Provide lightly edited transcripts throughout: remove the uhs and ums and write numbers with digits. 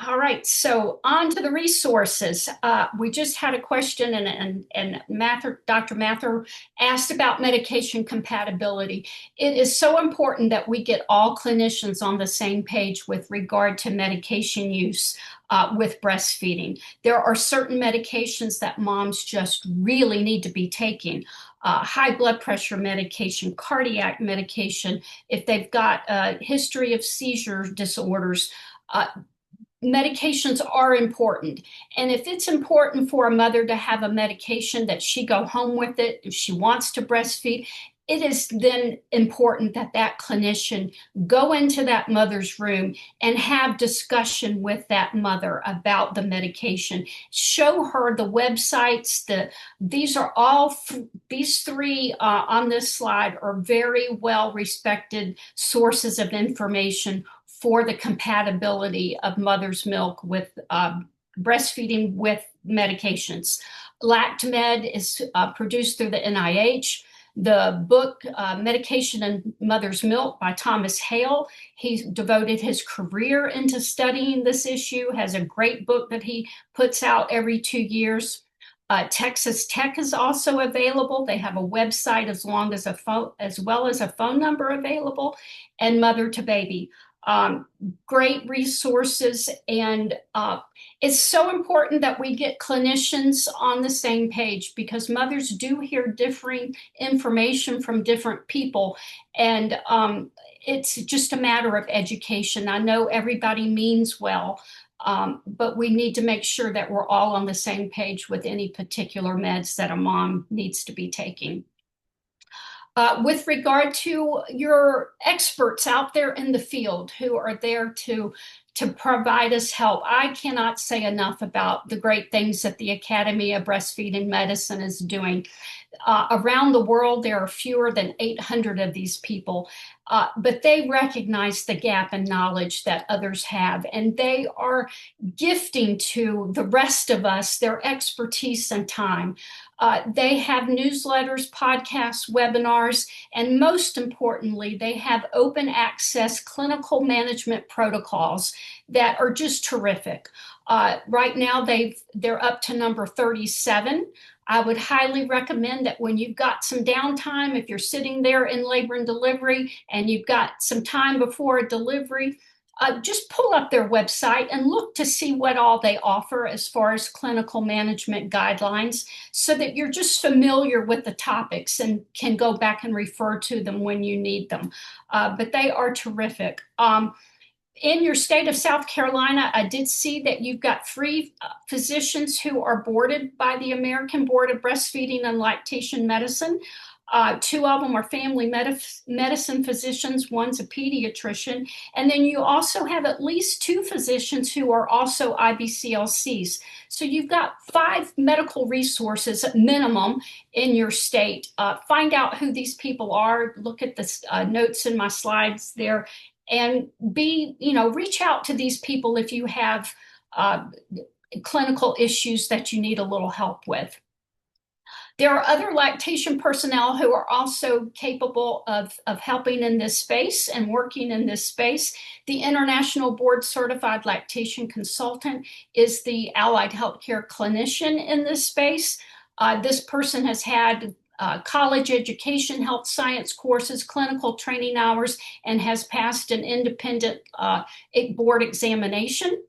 All right, so on to the resources. We just had a question, and Dr. Mather asked about medication compatibility. It is so important that we get all clinicians on the same page with regard to medication use with breastfeeding. There are certain medications that moms just really need to be taking. High blood pressure medication, cardiac medication, if they've got a history of seizure disorders, uh, medications are important. And if it's important for a mother to have a medication that she go home with it, if she wants to breastfeed, it is then important that that clinician go into that mother's room and have discussion with that mother about the medication. Show her the websites. These are all these three on this slide are very well respected sources of information for the compatibility of mother's milk with breastfeeding with medications. LactMed is produced through the NIH. The book Medication in Mother's Milk by Thomas Hale, he devoted his career into studying this issue, has a great book that he puts out every 2 years. Texas Tech is also available. They have a website as well as a phone number available, and Mother to Baby. Um, Great resources, and it's so important that we get clinicians on the same page because mothers do hear differing information from different people, and it's just a matter of education. I know everybody means well, but we need to make sure that we're all on the same page with any particular meds that a mom needs to be taking. With regard to your experts out there in the field who are there to provide us help, I cannot say enough about the great things that the Academy of Breastfeeding Medicine is doing. Around the world, there are fewer than 800 of these people, but they recognize the gap in knowledge that others have, and they are gifting to the rest of us their expertise and time. They have newsletters, podcasts, webinars, and most importantly, they have open access clinical management protocols that are just terrific. Right now, they're up to number 37. I would highly recommend that when you've got some downtime, if you're sitting there in labor and delivery and you've got some time before a delivery, just pull up their website and look to see what all they offer as far as clinical management guidelines so that you're just familiar with the topics and can go back and refer to them when you need them. But they are terrific. In your state of South Carolina, I did see that you've got three physicians who are boarded by the American Board of Breastfeeding and Lactation Medicine. Two of them are family medicine physicians, one's a pediatrician, and then you also have at least two physicians who are also IBCLCs. So you've got five medical resources at minimum in your state. Find out who these people are, look at the notes in my slides there, and reach out to these people if you have uh, clinical issues that you need a little help with. There are other lactation personnel who are also capable of helping in this space and working in this space. The International Board Certified Lactation Consultant is the allied healthcare clinician in this space. This person has had college education, health science courses, clinical training hours, and has passed an independent board examination.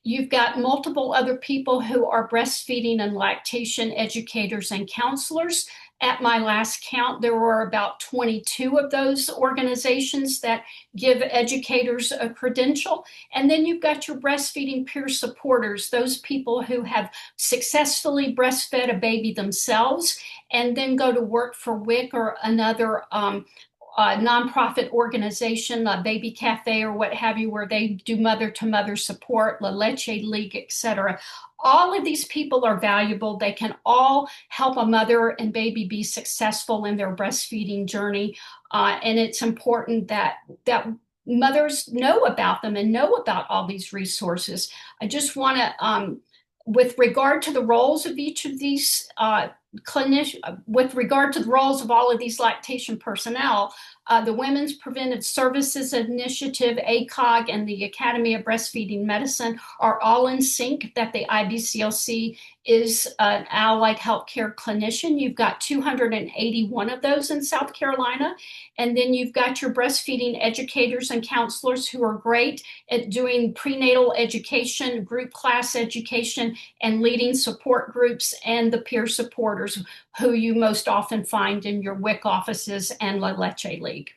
You've got multiple other people who are breastfeeding and lactation educators and counselors. At my last count, there were about 22 of those organizations that give educators a credential. And then you've got your breastfeeding peer supporters, those people who have successfully breastfed a baby themselves and then go to work for WIC or another nonprofit organization, a baby cafe or what have you, where they do mother-to-mother support, La Leche League, etc. All of these people are valuable. They can all help a mother and baby be successful in their breastfeeding journey. And it's important that mothers know about them and know about all these resources. I just want to, with regard to the roles of each of these clinician, with regard to the roles of all of these lactation personnel, the Women's Preventive Services Initiative, ACOG, and the Academy of Breastfeeding Medicine are all in sync that the IBCLC is an allied healthcare clinician. You've got 281 of those in South Carolina. And then you've got your breastfeeding educators and counselors who are great at doing prenatal education, group class education, and leading support groups, and the peer supporters who you most often find in your WIC offices and La Leche League.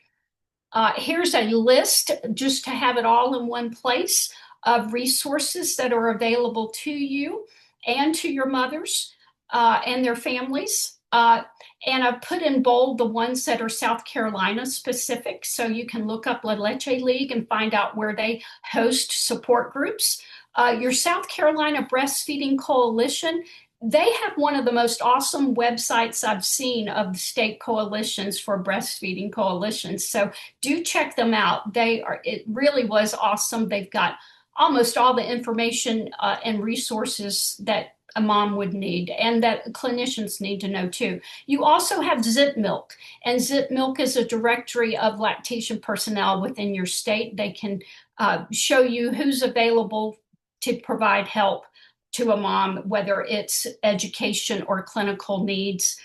Here's a list, just to have it all in one place, of resources that are available to you and to your mothers and their families. And I've put in bold the ones that are South Carolina specific, so you can look up La Leche League and find out where they host support groups. Your South Carolina Breastfeeding Coalition, they have one of the most awesome websites I've seen of the state coalitions for breastfeeding coalitions. So do check them out. It really was awesome. They've got almost all the information and resources that a mom would need and that clinicians need to know too. You also have Zip Milk, and Zip Milk is a directory of lactation personnel within your state. They can show you who's available to provide help to a mom, whether it's education or clinical needs,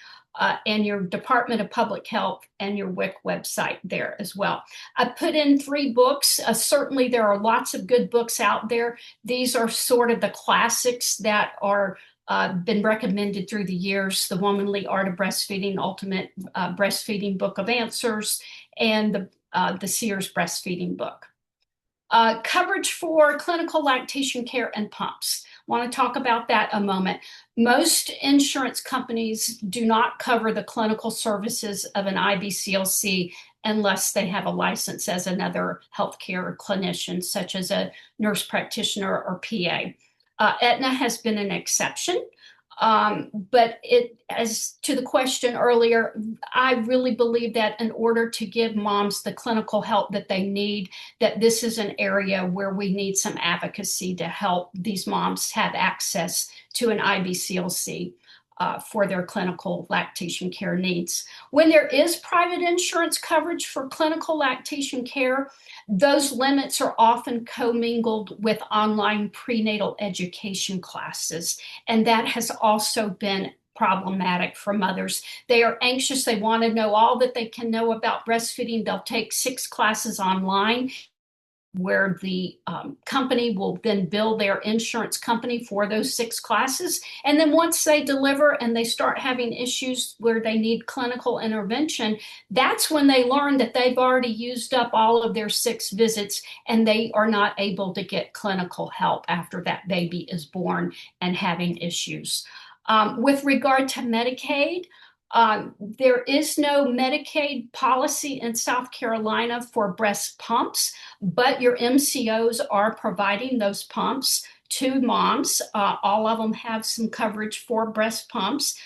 and your Department of Public Health and your WIC website there as well. I put in 3 books. Certainly there are lots of good books out there. These are sort of the classics that are been recommended through the years: The Womanly Art of Breastfeeding, Ultimate Breastfeeding Book of Answers, and the Sears Breastfeeding book. Coverage for clinical lactation care and pumps. Want to talk about that a moment. Most insurance companies do not cover the clinical services of an IBCLC unless they have a license as another healthcare clinician, such as a nurse practitioner or PA. Aetna has been an exception. But as to the question earlier, I really believe that in order to give moms the clinical help that they need, that this is an area where we need some advocacy to help these moms have access to an IBCLC for their clinical lactation care needs. When there is private insurance coverage for clinical lactation care, those limits are often commingled with online prenatal education classes, and that has also been problematic for mothers. They are anxious. They want to know all that they can know about breastfeeding. They'll take 6 classes online, where the company will then bill their insurance company for those 6 classes. And then once they deliver and they start having issues where they need clinical intervention, that's when they learn that they've already used up all of their 6 visits and they are not able to get clinical help after that baby is born and having issues. With regard to Medicaid, there is no Medicaid policy in South Carolina for breast pumps, but your MCOs are providing those pumps to moms. All of them have some coverage for breast pumps.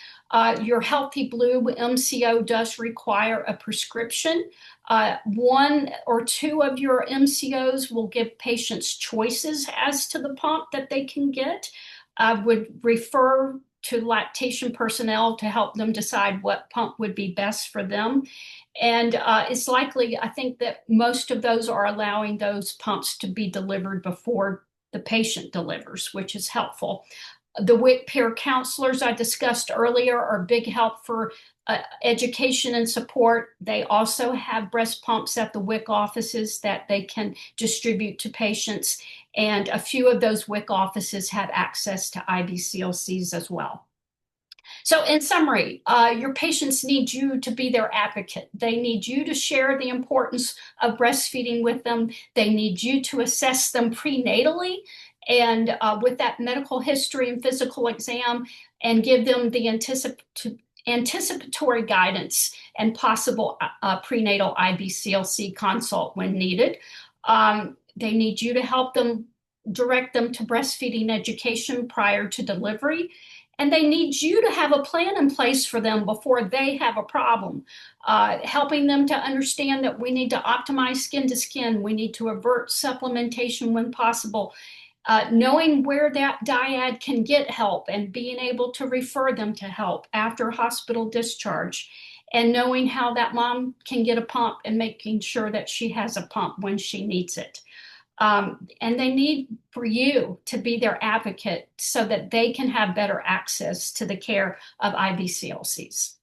Your Healthy Blue MCO does require a prescription. 1 or 2 of your MCOs will give patients choices as to the pump that they can get. I would refer to lactation personnel to help them decide what pump would be best for them. And it's likely, I think, that most of those are allowing those pumps to be delivered before the patient delivers, which is helpful. The WIC peer counselors I discussed earlier are big help for education and support. They also have breast pumps at the WIC offices that they can distribute to patients. And a few of those WIC offices have access to IBCLCs as well. So in summary, your patients need you to be their advocate. They need you to share the importance of breastfeeding with them. They need you to assess them prenatally and with that medical history and physical exam, and give them the anticipatory guidance and possible prenatal IBCLC consult when needed. They need you to help them, direct them to breastfeeding education prior to delivery. And they need you to have a plan in place for them before they have a problem, helping them to understand that we need to optimize skin to skin. We need to avert supplementation when possible. knowing where that dyad can get help and being able to refer them to help after hospital discharge, and knowing how that mom can get a pump and making sure that she has a pump when she needs it. And they need for you to be their advocate so that they can have better access to the care of IBCLCs.